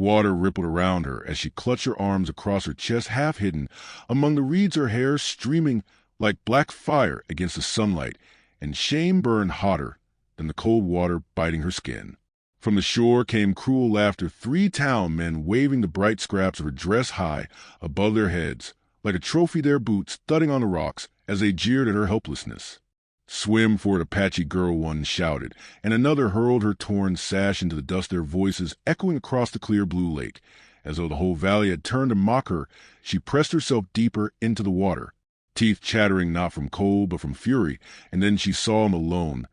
Water rippled around her as she clutched her arms across her chest, half hidden among the reeds, her hair streaming like black fire against the sunlight, and shame burned hotter than the cold water biting her skin. From the shore came cruel laughter, 3 town men waving the bright scraps of her dress high above their heads, like a trophy, their boots thudding on the rocks as they jeered at her helplessness. "Swim for it, Apache girl," one shouted, and another hurled her torn sash into the dust, their voices echoing across the clear blue lake. As though the whole valley had turned to mock her, she pressed herself deeper into the water, teeth chattering not from cold but from fury, and then she saw him alone.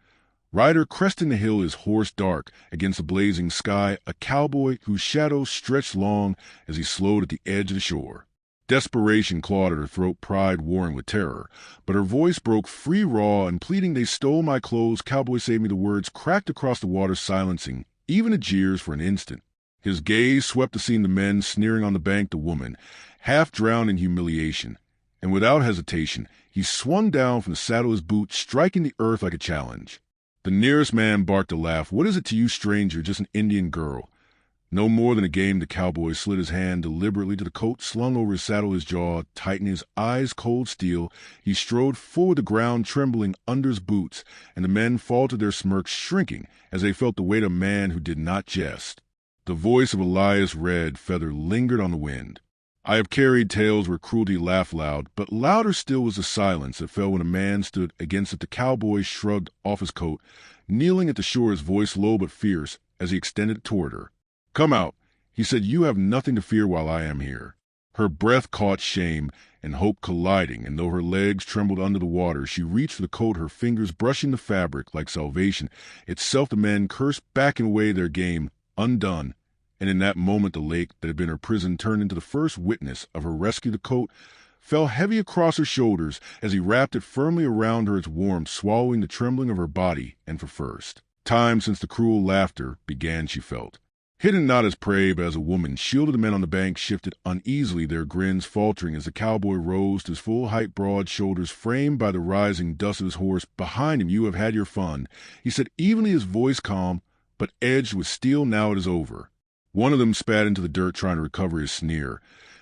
Rider cresting the hill, his horse dark against the blazing sky, a cowboy whose shadow stretched long as he slowed at the edge of the shore. Desperation clawed at her throat, pride warring with terror, but her voice broke free, raw and pleading. "They stole my clothes, cowboy, save me." The words cracked across the water, silencing even the jeers for an instant. His gaze swept the scene, the men sneering on the bank, the woman half drowned in humiliation, and without hesitation he swung down from the saddle, his boot striking the earth like a challenge. The nearest man barked a laugh. "What is it to you, stranger? Just an Indian girl." "No more than a game." The cowboy slid his hand deliberately to the coat slung over his saddle, his jaw tightening, his eyes cold steel. He strode forward, the ground trembling under his boots, and the men faltered, their smirks shrinking as they felt the weight of a man who did not jest. The voice of Elias Red Feather lingered on the wind. "I have carried tales where cruelty laughed loud, but louder still was the silence that fell when a man stood against it." The cowboy shrugged off his coat, kneeling at the shore, his voice low but fierce as he extended it toward her. "Come out," he said. "You have nothing to fear while I am here." Her breath caught, shame and hope colliding, and though her legs trembled under the water, she reached for the coat, her fingers brushing the fabric like salvation itself. The men cursed back and away, their game undone, and in that moment the lake that had been her prison turned into the first witness of her rescue. The coat fell heavy across her shoulders as he wrapped it firmly around her, its warmth swallowing the trembling of her body, and for first time since the cruel laughter began she felt hidden, not as prey but as a woman, shielded. The men on the bank shifted uneasily, their grins faltering as the cowboy rose to his full height, broad shoulders framed by the rising dust of his horse. Behind him, "You have had your fun," he said evenly, his voice calm but edged with steel. "Now it is over." One of them spat into the dirt, trying to recover his sneer.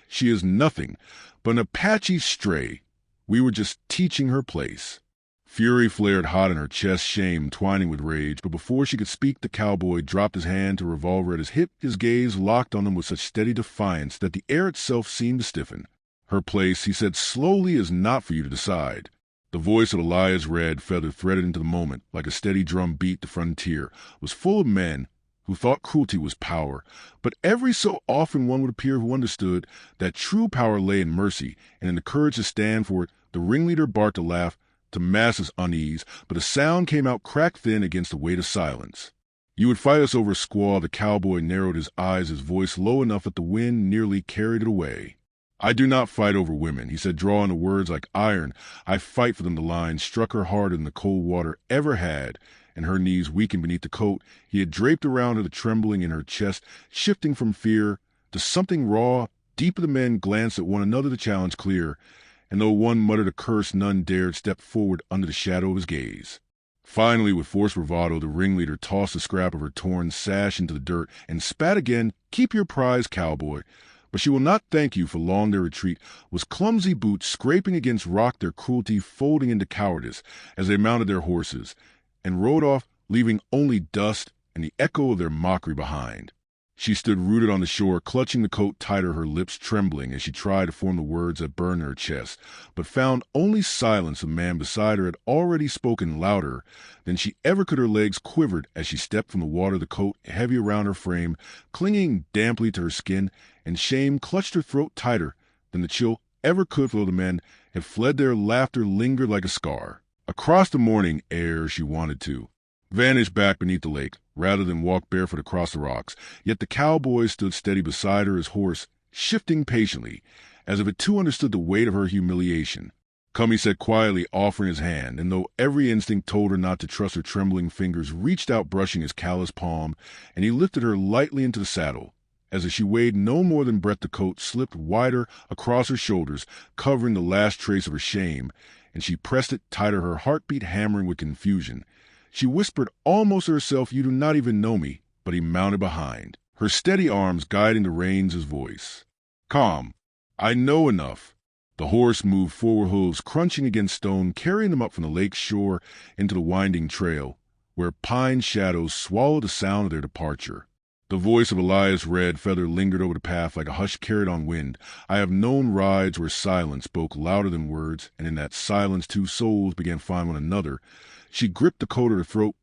"She is nothing but an Apache stray. We were just teaching her place." Fury flared hot in her chest, shame twining with rage, but before she could speak, the cowboy dropped his hand to a revolver at his hip, his gaze locked on them with such steady defiance that the air itself seemed to stiffen. "Her place," he said slowly, "is not for you to decide." The voice of Elias Red Feather threaded into the moment like a steady drum beat. The frontier was full of men who thought cruelty was power, but every so often one would appear who understood that true power lay in mercy and in the courage to stand for it. The ringleader barked a laugh to mass unease, but a sound came out cracked thin against the weight of silence. "You would fight us over a squaw." The cowboy narrowed his eyes, his voice low enough that the wind nearly carried it away. "I do not fight over women," he said, drawing the words like iron. "I fight for them." The line struck her harder than the cold water ever had, and her knees weakened beneath the coat he had draped around her, the trembling in her chest shifting from fear to something raw, deeper. The men glanced at one another, the challenge clear, and though one muttered a curse, none dared step forward under the shadow of his gaze. Finally, with forced bravado, the ringleader tossed the scrap of her torn sash into the dirt and spat again. "Keep your prize, cowboy, but she will not thank you for long." Their retreat was clumsy, boots scraping against rock, their cruelty folding into cowardice as they mounted their horses and rode off, leaving only dust and the echo of their mockery behind. She stood rooted on the shore, clutching the coat tighter, her lips trembling as she tried to form the words that burned in her chest, but found only silence. The man beside her had already spoken louder than she ever could. Her legs quivered as she stepped from the water, the coat heavy around her frame, clinging damply to her skin, and shame clutched her throat tighter than the chill ever could. Though the men had fled, their laughter lingered like a scar. Across the morning air she wanted to vanish back beneath the lake, rather than walk barefoot across the rocks. Yet the cowboy stood steady beside her, his horse shifting patiently, as if it too understood the weight of her humiliation. "Come," he said quietly, offering his hand, and though every instinct told her not to trust, her trembling fingers reached out, brushing his calloused palm, and he lifted her lightly into the saddle. As if she weighed no more than breath, the coat slipped wider across her shoulders, covering the last trace of her shame, and she pressed it tighter, her heartbeat hammering with confusion. She whispered almost to herself, "You do not even know me," but he mounted behind. her steady arms guiding the reins, his voice calm. I know enough. The horse moved forward, hooves crunching against stone, carrying them up from the lake shore into the winding trail, where pine shadows swallowed the sound of their departure. The voice of Elias Red Feather lingered over the path like a hushed carried-on wind. I have known rides where silence spoke louder than words, and in that silence two souls began finding one another. She gripped the coat at her throat,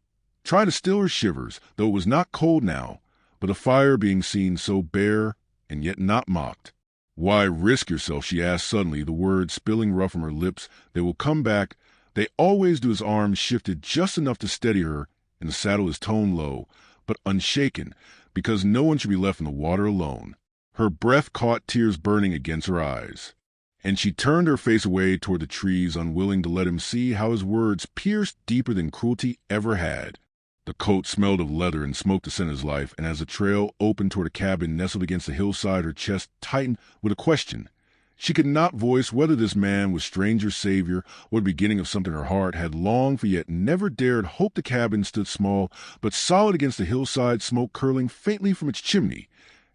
trying to still her shivers, though it was not cold now, but the fire being seen so bare and yet not mocked. Why risk yourself, she asked suddenly, the words spilling rough from her lips. They will come back. They always do. His arms shifted just enough to steady her, in the saddle his tone low, but unshaken, because no one should be left in the water alone. Her breath caught, tears burning against her eyes, and she turned her face away toward the trees, unwilling to let him see how his words pierced deeper than cruelty ever had. The coat smelled of leather and smoke to scent his life, and as the trail opened toward a cabin nestled against the hillside, her chest tightened with a question. She could not voice whether this man was stranger's savior or the beginning of something her heart had longed for yet never dared hope. The cabin stood small but solid against the hillside, smoke curling faintly from its chimney,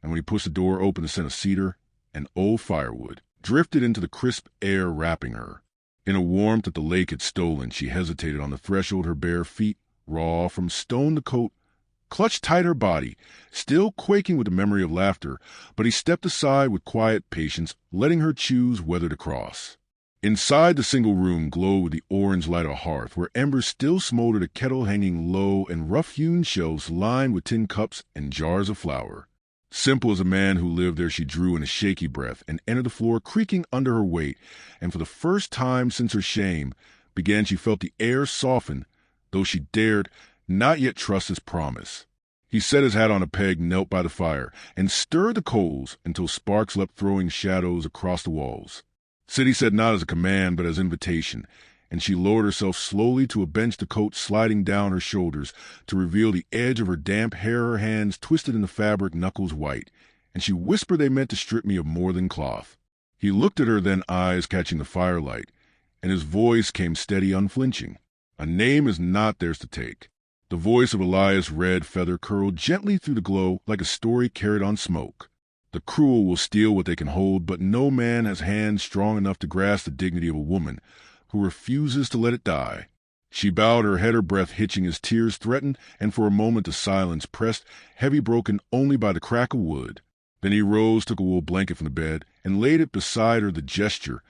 and when he pushed the door open, the scent of cedar and old firewood drifted into the crisp air wrapping her. In a warmth that the lake had stolen, she hesitated on the threshold, her bare feet, raw from stone to coat, clutched tight her body, still quaking with the memory of laughter, but he stepped aside with quiet patience, letting her choose whether to cross. Inside, the single room glowed with the orange light of a hearth, where embers still smoldered, a kettle hanging low, and rough-hewn shelves lined with tin cups and jars of flour. Simple as a man who lived there, she drew in a shaky breath and entered the floor, creaking under her weight, and for the first time since her shame began, she felt the air soften, though she dared not yet trust his promise. He set his hat on a peg, knelt by the fire, and stirred the coals until sparks leapt, throwing shadows across the walls. Sit, he said, not as a command, but as invitation, and she lowered herself slowly to a bench, the coat sliding down her shoulders to reveal the edge of her damp hair, her hands twisted in the fabric, knuckles white, and she whispered they meant to strip me of more than cloth. He looked at her, then, eyes catching the firelight, and his voice came steady, unflinching. A name is not theirs to take. The voice of Elias Red Feather curled gently through the glow like a story carried on smoke. The cruel will steal what they can hold, but no man has hands strong enough to grasp the dignity of a woman who refuses to let it die. She bowed her head, her breath hitching as tears threatened, and for a moment the silence pressed, heavy, broken only by the crack of wood. Then he rose, took a wool blanket from the bed, and laid it beside her, the gesture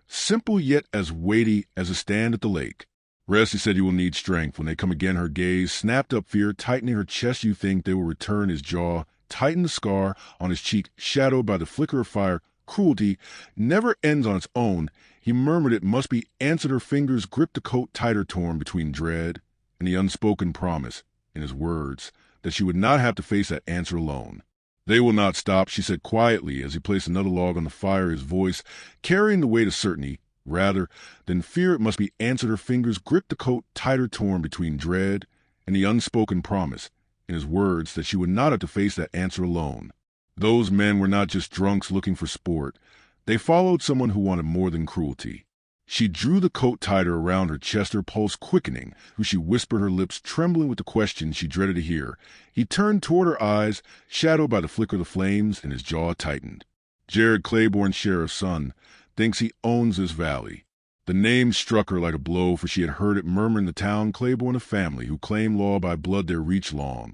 simple yet as weighty as a stand at the lake. Rest, he said, you will need strength. When they come again, her gaze snapped up, fear tightening her chest. You think they will return. His jaw tightened, the scar on his cheek shadowed by the flicker of fire. Cruelty never ends on its own. He murmured it must be answered. Her fingers gripped the coat tighter, torn between dread and the unspoken promise in his words that she would not have to face that answer alone. They will not stop, she said quietly as he placed another log on the fire, his voice carrying the weight of certainty. Rather than fear, it must be answered. Her fingers gripped the coat tighter, torn between dread and the unspoken promise in his words that she would not have to face that answer alone. Those men were not just drunks looking for sport. They followed someone who wanted more than cruelty. She drew the coat tighter around her chest, her pulse quickening, who she whispered, her lips trembling with the question she dreaded to hear. He turned toward her, eyes shadowed by the flicker of the flames, and his jaw tightened. Jared Claiborne, sheriff's son, thinks he owns this valley. The name struck her like a blow, for she had heard it murmur in the town. Claiborne, a family who claim law by blood their reach long,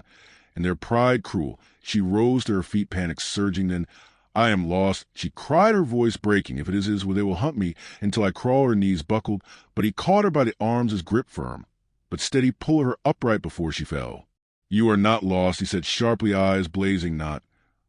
and their pride cruel. She rose to her feet, panic surging. Then, I am lost, she cried, her voice breaking. If it is his, well, they will hunt me until I crawl. Her knees buckled, but he caught her by the arms, his grip firm, but steady, pull her upright before she fell. You are not lost, he said sharply, eyes blazing not.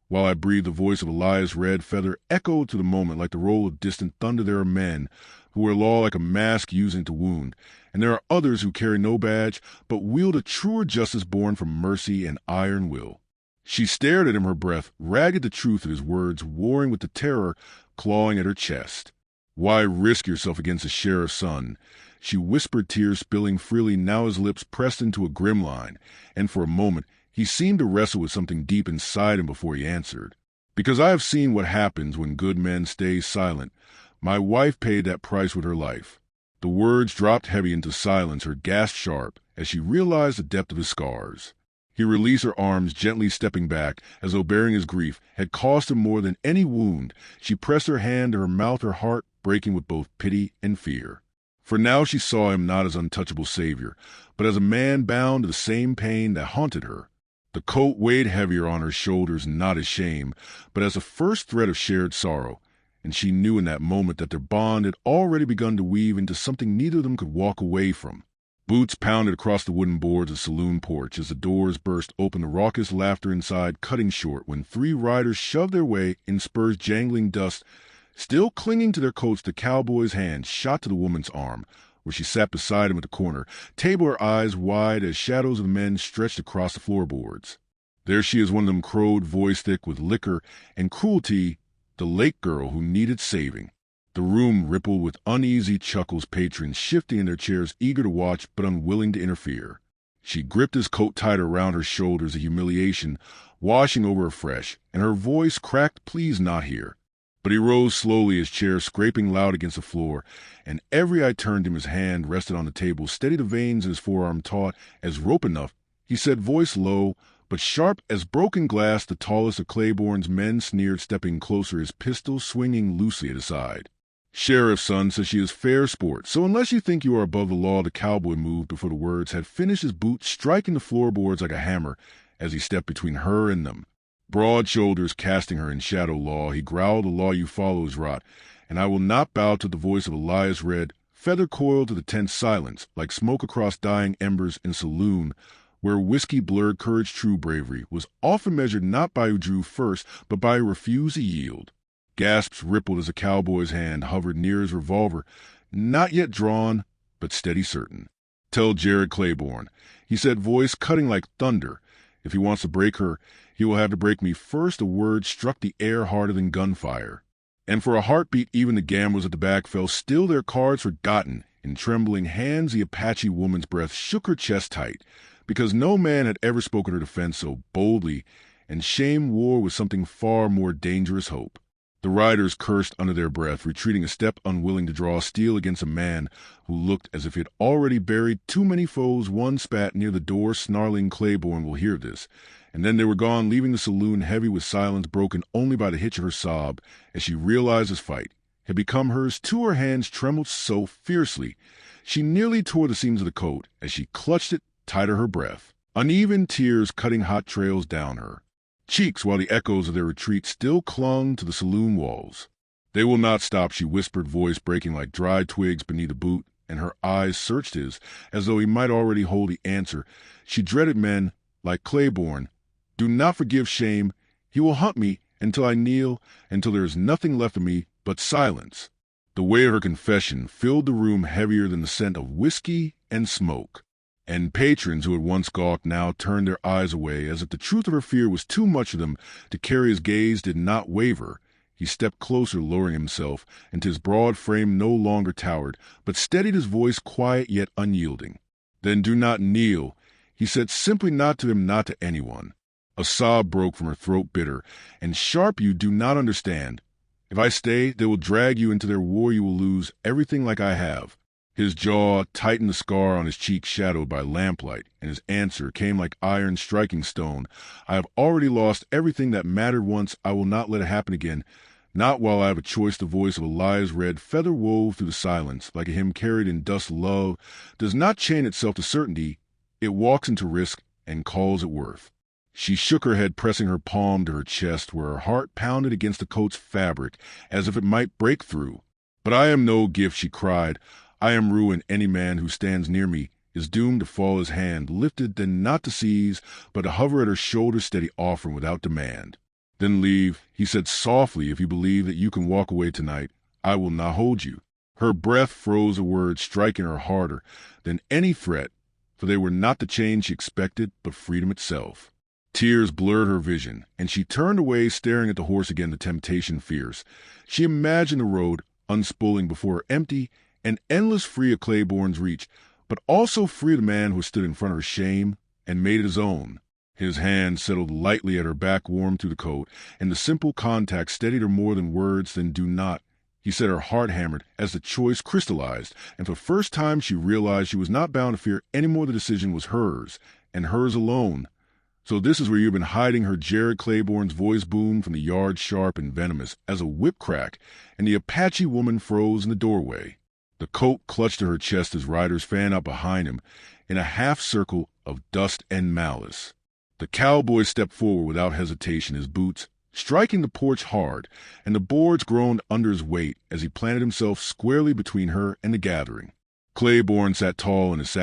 While I breathed, the voice of Elias Red Feather echoed to the moment like the roll of distant thunder. There are men who wear law like a mask using to wound, and there are others who carry no badge, but wield a truer justice born from mercy and iron will. She stared at him, her breath ragged, the truth of his words warring with the terror clawing at her chest. Why risk yourself against a sheriff's son? She whispered, tears spilling freely. Now his lips pressed into a grim line, and for a moment he seemed to wrestle with something deep inside him before he answered. Because I have seen what happens when good men stay silent. My wife paid that price with her life. The words dropped heavy into silence, her gasp sharp as she realized the depth of his scars. He released her arms, gently stepping back, as though bearing his grief had cost him more than any wound. She pressed her hand to her mouth, her heart breaking with both pity and fear. For now she saw him not as untouchable savior, but as a man bound to the same pain that haunted her. The coat weighed heavier on her shoulders, not as shame, but as a first thread of shared sorrow, and she knew in that moment that their bond had already begun to weave into something neither of them could walk away from. Boots pounded across the wooden boards of the saloon porch as the doors burst open, the raucous laughter inside cutting short when three riders shoved their way in spurs jangling dust. Still clinging to their coats, the cowboy's hand shot to the woman's arm, where she sat beside him at the corner table, her eyes wide as shadows of men stretched across the floorboards. There she is, one of them crowed, voice thick with liquor and cruelty, the lake girl who needed saving. The room rippled with uneasy chuckles, patrons shifting in their chairs, eager to watch but unwilling to interfere. She gripped his coat tighter around her shoulders, a humiliation washing over her fresh, and her voice cracked, "Please not here." But he rose slowly, his chair scraping loud against the floor, and every eye turned him. His hand rested on the table, steady the veins in his forearm taut as rope enough. He said, voice low but sharp as broken glass. The tallest of Claiborne's men sneered, stepping closer, his pistol swinging loosely at his side. "Sheriff's son says she is fair sport, so unless you think you are above the law," the cowboy moved before the words had finished, his boot striking the floorboards like a hammer as he stepped between her and them. Broad shoulders casting her in shadow, "Law," he growled, "the law you follow is rot, and I will not bow to the voice of Elias Red." Feather coiled to the tense silence, like smoke across dying embers in saloon, where whiskey blurred courage. True bravery was often measured not by who drew first, but by who refused to yield. Gasps rippled as the cowboy's hand hovered near his revolver, not yet drawn, but steady, certain. "Tell Jared Claiborne," he said, voice cutting like thunder. "If he wants to break her, he will have to break me first." The word struck the air harder than gunfire. And for a heartbeat, even the gamblers at the back fell still, their cards forgotten. In trembling hands, the Apache woman's breath shook her chest tight, because no man had ever spoken her defense so boldly, and shame wore with something far more dangerous hope. The riders cursed under their breath, retreating a step, unwilling to draw steel against a man who looked as if he had already buried too many foes. One spat near the door, snarling, "Claiborne will hear this." And then they were gone, leaving the saloon heavy with silence, broken only by the hitch of her sob as she realized his fight had become hers too. Her hands trembled so fiercely she nearly tore the seams of the coat as she clutched it tighter, her breath. Uneven tears cutting hot trails down her cheeks while the echoes of their retreat still clung to the saloon walls. "They will not stop," she whispered, voice breaking like dry twigs beneath a boot, and her eyes searched his as though he might already hold the answer. She dreaded men like Claiborne. "Do not forgive shame. He will hunt me until I kneel, until there is nothing left of me but silence." The weight of her confession filled the room, heavier than the scent of whiskey and smoke. And patrons who had once gawked now turned their eyes away, as if the truth of her fear was too much for them to carry. His gaze did not waver. He stepped closer, lowering himself until his broad frame no longer towered, but steadied, his voice quiet yet unyielding. "Then do not kneel," he said, simply, not to him, not to anyone. A sob broke from her throat, bitter and sharp. "You do not understand. If I stay, they will drag you into their war. You will lose everything like I have." His jaw tightened, the scar on his cheek shadowed by lamplight, and his answer came like iron striking stone. "I have already lost everything that mattered once. I will not let it happen again. Not while I have a choice." The voice of Elias Red feather wove through the silence like a hymn carried in dust. "Love does not chain itself to certainty. It walks into risk and calls it worth." She shook her head, pressing her palm to her chest, where her heart pounded against the coat's fabric as if it might break through. "But I am no gift," she cried. "I am ruin. Any man who stands near me is doomed to fall." His hand lifted, then not to seize, but to hover at her shoulder, steady, offering without demand. "Then leave," he said softly. "If you believe that you can walk away tonight, I will not hold you." Her breath froze, the words striking her harder than any threat, for they were not the change she expected, but freedom itself. Tears blurred her vision, and she turned away, staring at the horse again, the temptation fierce. She imagined the road unspooling before her, empty and endless, free of Claiborne's reach, but also free of the man who stood in front of her, shame, and made it his own. His hand settled lightly at her back, warmed through the coat, and the simple contact steadied her more than words. "Then do not," he said, her heart hammered as the choice crystallized, and for the first time she realized she was not bound to fear any more. The decision was hers, and hers alone. So this is where you've been hiding, her Jared Claiborne's voice boomed from the yard sharp and venomous as a whip crack, and the Apache woman froze in the doorway. The coat clutched to her chest as riders fanned out behind him in a half-circle of dust and malice. The cowboy stepped forward without hesitation, his boots striking the porch hard, and the boards groaned under his weight as he planted himself squarely between her and the gathering. Claiborne sat tall in his saddle,